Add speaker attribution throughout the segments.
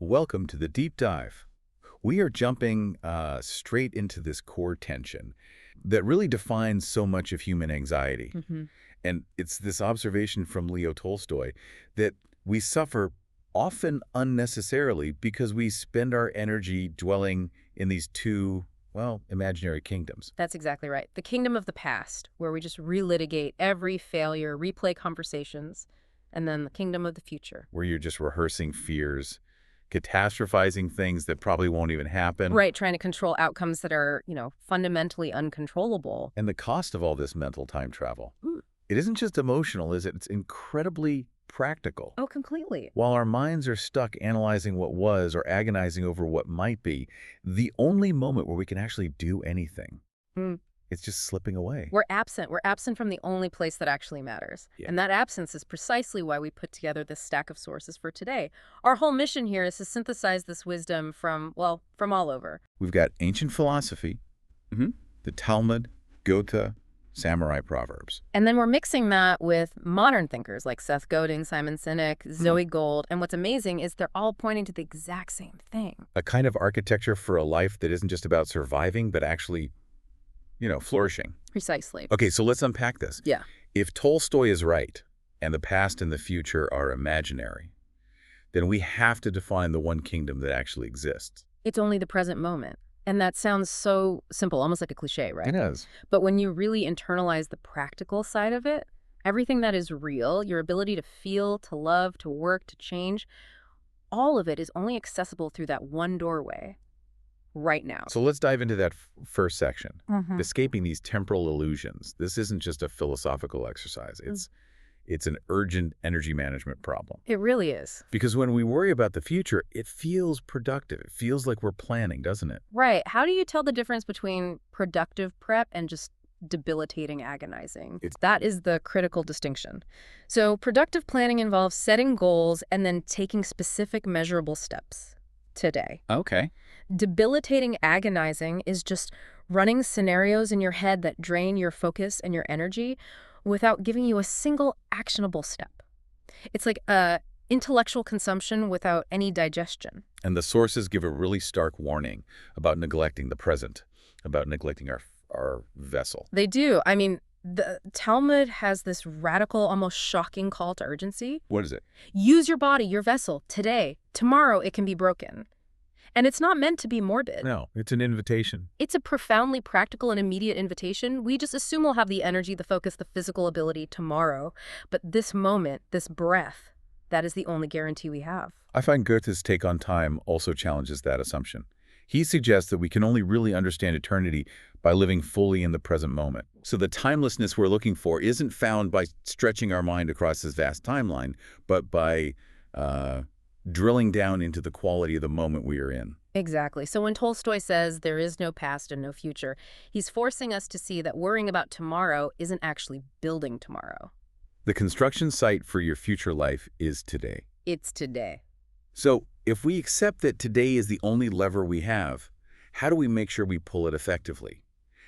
Speaker 1: Welcome to the deep dive. We are jumping straight into this core tension that really defines so much of human anxiety.
Speaker 2: Hmm.
Speaker 1: And it's this observation from Leo Tolstoy that we suffer often unnecessarily because we spend our energy dwelling in these two, well, imaginary kingdoms.
Speaker 2: That's exactly right. The kingdom of the past, where we just relitigate every failure, replay conversations, and then the kingdom of the future.
Speaker 1: Where you're just rehearsing fears, catastrophizing things that probably won't even happen.
Speaker 2: Right, trying to control outcomes that are, fundamentally uncontrollable.
Speaker 1: And the cost of all this mental time travel.
Speaker 2: Mm.
Speaker 1: It isn't just emotional, is it? It's incredibly practical.
Speaker 2: Oh, completely.
Speaker 1: While our minds are stuck analyzing what was or agonizing over what might be, the only moment where we can actually do anything,
Speaker 2: Mm.
Speaker 1: it's just slipping away.
Speaker 2: We're absent. We're absent from the only place that actually matters.
Speaker 1: Yeah.
Speaker 2: And that absence is precisely why we put together this stack of sources for today. Our whole mission here is to synthesize this wisdom from all over.
Speaker 1: We've got ancient philosophy, the Talmud, Goethe, samurai proverbs.
Speaker 2: And then we're mixing that with modern thinkers like Seth Godin, Simon Sinek, Zoe Gold. And what's amazing is they're all pointing to the exact same thing.
Speaker 1: A kind of architecture for a life that isn't just about surviving, but actually, flourishing.
Speaker 2: Precisely.
Speaker 1: Okay, so let's unpack this.
Speaker 2: Yeah.
Speaker 1: If Tolstoy is right, and the past and the future are imaginary, then we have to define the one kingdom that actually exists.
Speaker 2: It's only the present moment. And that sounds so simple, almost like a cliche, right?
Speaker 1: It is.
Speaker 2: But when you really internalize the practical side of it, everything that is real, your ability to feel, to love, to work, to change, all of it is only accessible through that one doorway right now.
Speaker 1: So let's dive into that first section,
Speaker 2: Mhm.
Speaker 1: escaping these temporal illusions. This isn't just a philosophical exercise. It's an urgent energy management problem.
Speaker 2: It really is.
Speaker 1: Because when we worry about the future, it feels productive. It feels like we're planning, doesn't it?
Speaker 2: Right. How do you tell the difference between productive prep and just debilitating agonizing? That is the critical distinction. So productive planning involves setting goals and then taking specific measurable steps today.
Speaker 1: Okay.
Speaker 2: Debilitating agonizing is just running scenarios in your head that drain your focus and your energy without giving you a single actionable step. It's like intellectual consumption without any digestion.
Speaker 1: And the sources give a really stark warning about neglecting the present, about neglecting our vessel.
Speaker 2: They do. I mean, the Talmud has this radical, almost shocking call to urgency.
Speaker 1: What is it?
Speaker 2: Use your body, your vessel, today. Tomorrow it can be broken. And it's not meant to be morbid.
Speaker 1: No, it's an invitation.
Speaker 2: It's a profoundly practical and immediate invitation. We just assume we'll have the energy, the focus, the physical ability tomorrow. But this moment, this breath, that is the only guarantee we have.
Speaker 1: I find Goethe's take on time also challenges that assumption. He suggests that we can only really understand eternity by living fully in the present moment. So the timelessness we're looking for isn't found by stretching our mind across this vast timeline, but by drilling down into the quality of the moment we are in.
Speaker 2: Exactly. So when Tolstoy says there is no past and no future, he's forcing us to see that worrying about tomorrow isn't actually building tomorrow.
Speaker 1: The construction site for your future life is today.
Speaker 2: It's today.
Speaker 1: So if we accept that today is the only lever we have, how do we make sure we pull it effectively?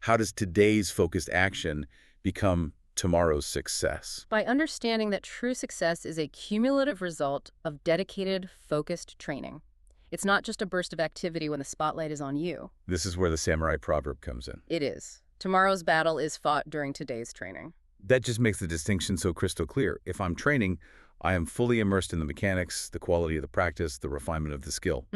Speaker 1: How does today's focused action become tomorrow's success?
Speaker 2: By understanding that true success is a cumulative result of dedicated, focused training. It's not just a burst of activity when the spotlight is on you.
Speaker 1: This is where the samurai proverb comes in.
Speaker 2: It is. Tomorrow's battle is fought during today's training.
Speaker 1: That just makes the distinction so crystal clear. If I'm training, I am fully immersed in the mechanics, the quality of the practice, the refinement of the skill.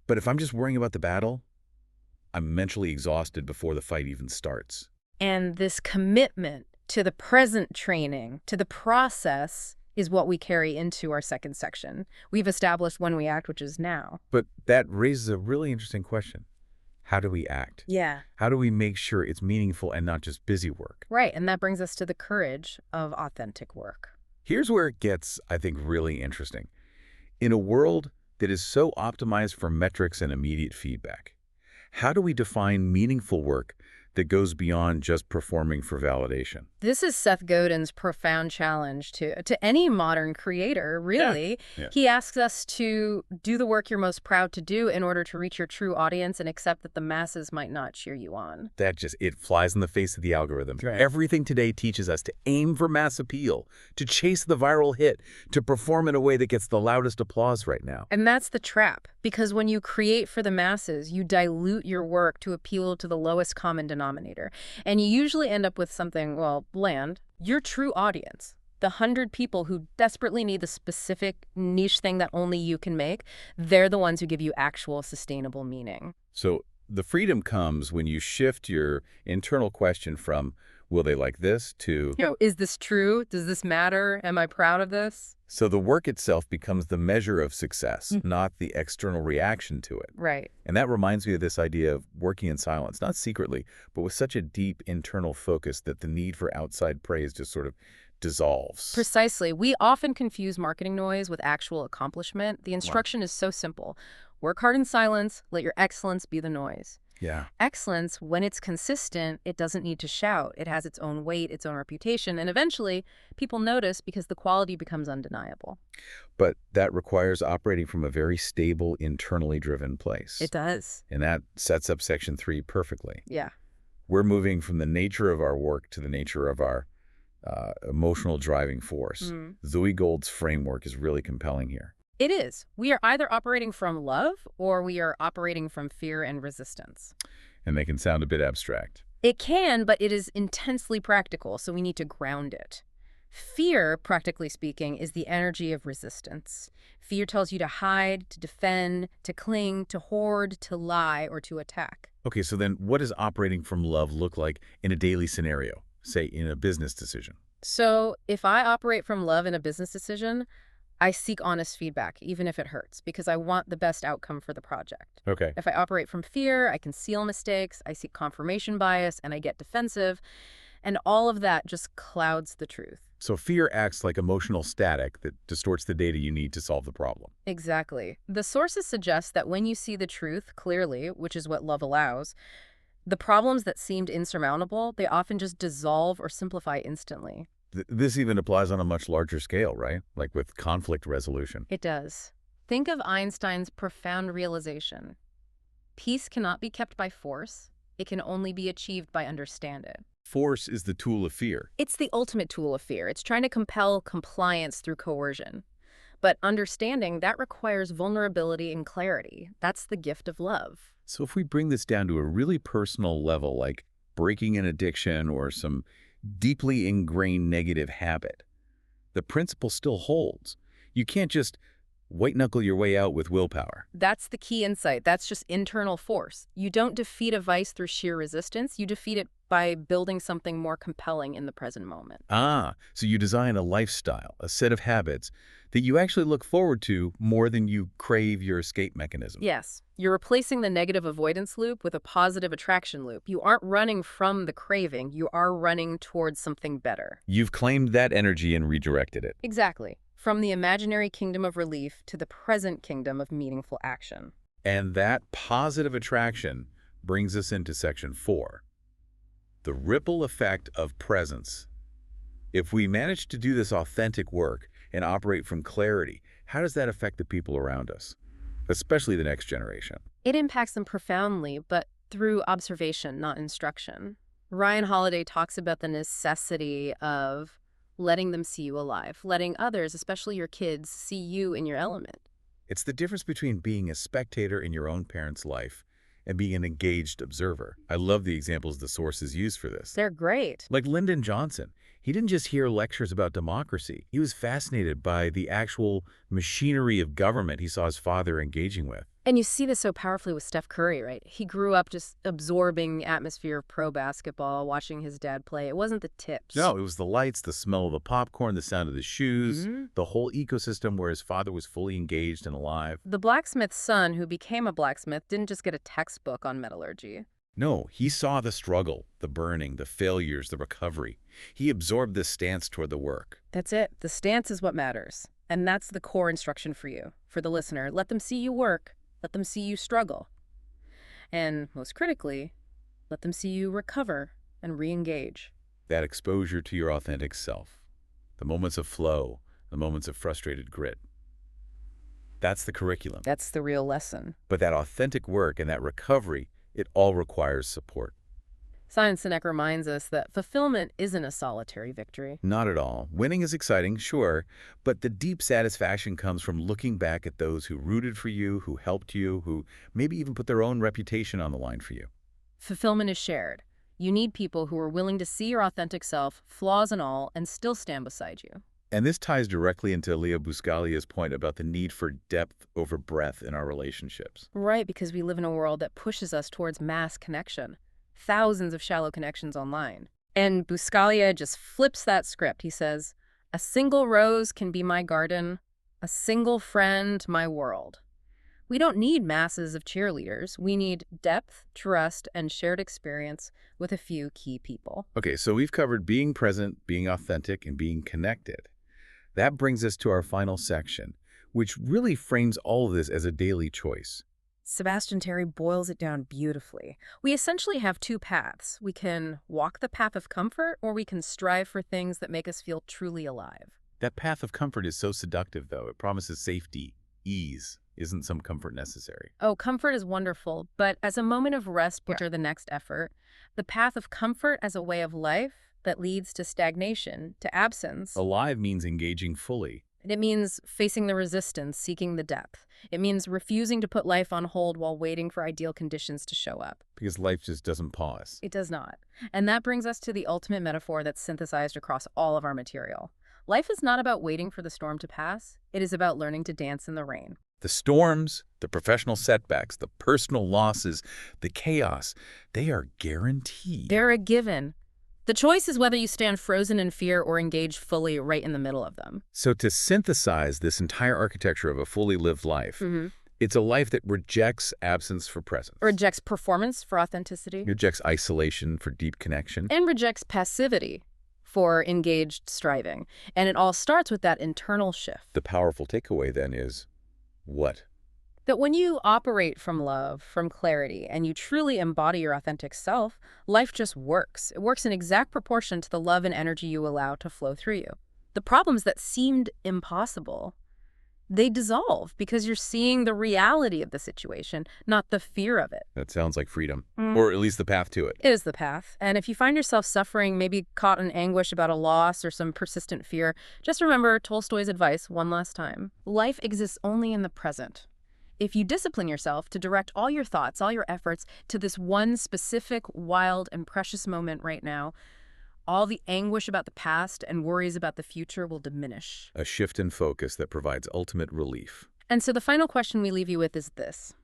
Speaker 1: But if I'm just worrying about the battle, I'm mentally exhausted before the fight even starts.
Speaker 2: And this commitment to the present training, to the process, is what we carry into our second section. We've established when we act, which is now.
Speaker 1: But that raises a really interesting question. How do we act?
Speaker 2: Yeah.
Speaker 1: How do we make sure it's meaningful and not just busy work?
Speaker 2: Right, and that brings us to the courage of authentic work.
Speaker 1: Here's where it gets, I think, really interesting. In a world that is so optimized for metrics and immediate feedback, how do we define meaningful work that goes beyond just performing for validation?
Speaker 2: This is Seth Godin's profound challenge to any modern creator, really.
Speaker 1: Yeah.
Speaker 2: He asks us to do the work you're most proud to do in order to reach your true audience and accept that the masses might not cheer you on.
Speaker 1: It flies in the face of the algorithm.
Speaker 2: Right.
Speaker 1: Everything today teaches us to aim for mass appeal, to chase the viral hit, to perform in a way that gets the loudest applause right now.
Speaker 2: And that's the trap. Because when you create for the masses, you dilute your work to appeal to the lowest common denominator. And you usually end up with something, well, bland. Your true audience, the 100 people who desperately need the specific niche thing that only you can make, they're the ones who give you actual sustainable meaning.
Speaker 1: So the freedom comes when you shift your internal question from, will they like this, to,
Speaker 2: Is this true? Does this matter? Am I proud of this?
Speaker 1: so the work itself becomes the measure of success, not the external reaction to it.
Speaker 2: Right.
Speaker 1: And that reminds me of this idea of working in silence, not secretly, but with such a deep internal focus that the need for outside praise just sort of dissolves.
Speaker 2: Precisely. We often confuse marketing noise with actual accomplishment. The instruction is so simple. Work hard in silence, let your excellence be the noise.
Speaker 1: Yeah.
Speaker 2: Excellence, when it's consistent, it doesn't need to shout. It has its own weight, its own reputation, and eventually people notice because the quality becomes undeniable.
Speaker 1: But that requires operating from a very stable, internally driven place.
Speaker 2: It does.
Speaker 1: And that sets up Section 3 perfectly.
Speaker 2: Yeah.
Speaker 1: We're moving from the nature of our work to the nature of our emotional driving force. Zoe Gold's framework is really compelling here.
Speaker 2: It is. We are either operating from love or we are operating from fear and resistance.
Speaker 1: And they can sound a bit abstract.
Speaker 2: It can, but it is intensely practical, so we need to ground it. Fear, practically speaking, is the energy of resistance. Fear tells you to hide, to defend, to cling, to hoard, to lie, or to attack.
Speaker 1: Okay, so then what does operating from love look like in a daily scenario, say in a business decision?
Speaker 2: So if I operate from love in a business decision, I seek honest feedback, even if it hurts, because I want the best outcome for the project.
Speaker 1: Okay.
Speaker 2: If I operate from fear, I conceal mistakes, I seek confirmation bias, and I get defensive. And all of that just clouds the truth.
Speaker 1: So fear acts like emotional static that distorts the data you need to solve the problem.
Speaker 2: Exactly. The sources suggest that when you see the truth clearly, which is what love allows, the problems that seemed insurmountable, they often just dissolve or simplify instantly.
Speaker 1: This even applies on a much larger scale, right? Like with conflict resolution.
Speaker 2: It does. Think of Einstein's profound realization. Peace cannot be kept by force. It can only be achieved by understanding.
Speaker 1: Force is the tool of fear.
Speaker 2: It's the ultimate tool of fear. It's trying to compel compliance through coercion. But understanding, that requires vulnerability and clarity. That's the gift of love.
Speaker 1: So if we bring this down to a really personal level, like breaking an addiction or some deeply ingrained negative habit, the principle still holds. You can't just white-knuckle your way out with willpower.
Speaker 2: That's the key insight. That's just internal force. You don't defeat a vice through sheer resistance. You defeat it by building something more compelling in the present moment.
Speaker 1: Ah, so you design a lifestyle, a set of habits that you actually look forward to more than you crave your escape mechanism.
Speaker 2: Yes. You're replacing the negative avoidance loop with a positive attraction loop. You aren't running from the craving. You are running towards something better.
Speaker 1: You've claimed that energy and redirected it.
Speaker 2: Exactly. From the imaginary kingdom of relief to the present kingdom of meaningful action.
Speaker 1: And that positive attraction brings us into Section 4. The ripple effect of presence. If we manage to do this authentic work and operate from clarity, how does that affect the people around us, especially the next generation?
Speaker 2: It impacts them profoundly, but through observation, not instruction. Ryan Holiday talks about the necessity of letting them see you alive, letting others, especially your kids, see you in your element.
Speaker 1: It's the difference between being a spectator in your own parent's life and being an engaged observer. I love the examples the sources use for this.
Speaker 2: They're great.
Speaker 1: Like Lyndon Johnson. He didn't just hear lectures about democracy. He was fascinated by the actual machinery of government he saw his father engaging with.
Speaker 2: And you see this so powerfully with Steph Curry, right? He grew up just absorbing the atmosphere of pro basketball, watching his dad play. It wasn't the tips.
Speaker 1: No, it was the lights, the smell of the popcorn, the sound of the shoes, the whole ecosystem where his father was fully engaged and alive.
Speaker 2: The blacksmith's son, who became a blacksmith, didn't just get a textbook on metallurgy.
Speaker 1: No, he saw the struggle, the burning, the failures, the recovery. He absorbed this stance toward the work.
Speaker 2: That's it. The stance is what matters. And that's the core instruction for you, for the listener. Let them see you work. Let them see you struggle. And most critically, let them see you recover and re-engage.
Speaker 1: That exposure to your authentic self, the moments of flow, the moments of frustrated grit. That's the curriculum.
Speaker 2: That's the real lesson.
Speaker 1: But that authentic work and that recovery, it all requires support.
Speaker 2: Simon Sinek reminds us that fulfillment isn't a solitary victory.
Speaker 1: Not at all. Winning is exciting, sure, but the deep satisfaction comes from looking back at those who rooted for you, who helped you, who maybe even put their own reputation on the line for you.
Speaker 2: Fulfillment is shared. You need people who are willing to see your authentic self, flaws and all, and still stand beside you.
Speaker 1: And this ties directly into Leo Buscaglia's point about the need for depth over breadth in our relationships.
Speaker 2: Right, because we live in a world that pushes us towards mass connection. Thousands of shallow connections online. And Buscaglia just flips that script. He says, a single rose can be my garden, a single friend my world. We don't need masses of cheerleaders. We need depth, trust, and shared experience with a few key people.
Speaker 1: Okay, so we've covered being present, being authentic, and being connected. That brings us to our final section, which really frames all of this as a daily choice.
Speaker 2: Sebastian Terry boils it down beautifully. We essentially have two paths. We can walk the path of comfort, or we can strive for things that make us feel truly alive.
Speaker 1: That path of comfort is so seductive, though. It promises safety, ease. Isn't some comfort necessary?
Speaker 2: Oh, comfort is wonderful, but as a moment of rest before the next effort, the path of comfort as a way of life that leads to stagnation, to absence.
Speaker 1: Alive means engaging fully.
Speaker 2: It means facing the resistance, seeking the depth. It means refusing to put life on hold while waiting for ideal conditions to show up.
Speaker 1: Because life just doesn't pause.
Speaker 2: It does not. And that brings us to the ultimate metaphor that's synthesized across all of our material. Life is not about waiting for the storm to pass. It is about learning to dance in the rain.
Speaker 1: The storms, the professional setbacks, the personal losses, the chaos, they are guaranteed.
Speaker 2: They're a given. The choice is whether you stand frozen in fear or engage fully right in the middle of them.
Speaker 1: So to synthesize this entire architecture of a fully lived life, it's a life that rejects absence for presence.
Speaker 2: Rejects performance for authenticity.
Speaker 1: Rejects isolation for deep connection.
Speaker 2: And rejects passivity for engaged striving. And it all starts with that internal shift.
Speaker 1: The powerful takeaway then is what?
Speaker 2: That when you operate from love, from clarity, and you truly embody your authentic self, life just works. It works in exact proportion to the love and energy you allow to flow through you. The problems that seemed impossible, they dissolve because you're seeing the reality of the situation, not the fear of it.
Speaker 1: That sounds like freedom, or at least the path to it.
Speaker 2: It is the path. And if you find yourself suffering, maybe caught in anguish about a loss or some persistent fear, just remember Tolstoy's advice one last time. Life exists only in the present. If you discipline yourself to direct all your thoughts, all your efforts to this one specific, wild, and precious moment right now, all the anguish about the past and worries about the future will diminish.
Speaker 1: A shift in focus that provides ultimate relief.
Speaker 2: And so the final question we leave you with is this.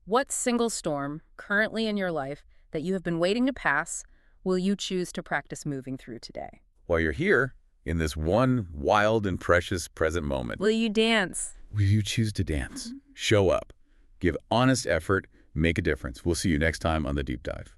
Speaker 2: What single storm currently in your life that you have been waiting to pass will you choose to practice moving through today?
Speaker 1: While you're here, in this one wild and precious present moment,
Speaker 2: Will you dance?
Speaker 1: will you choose to dance? Show up. Give honest effort. Make a difference. We'll see you next time on The Deep Dive.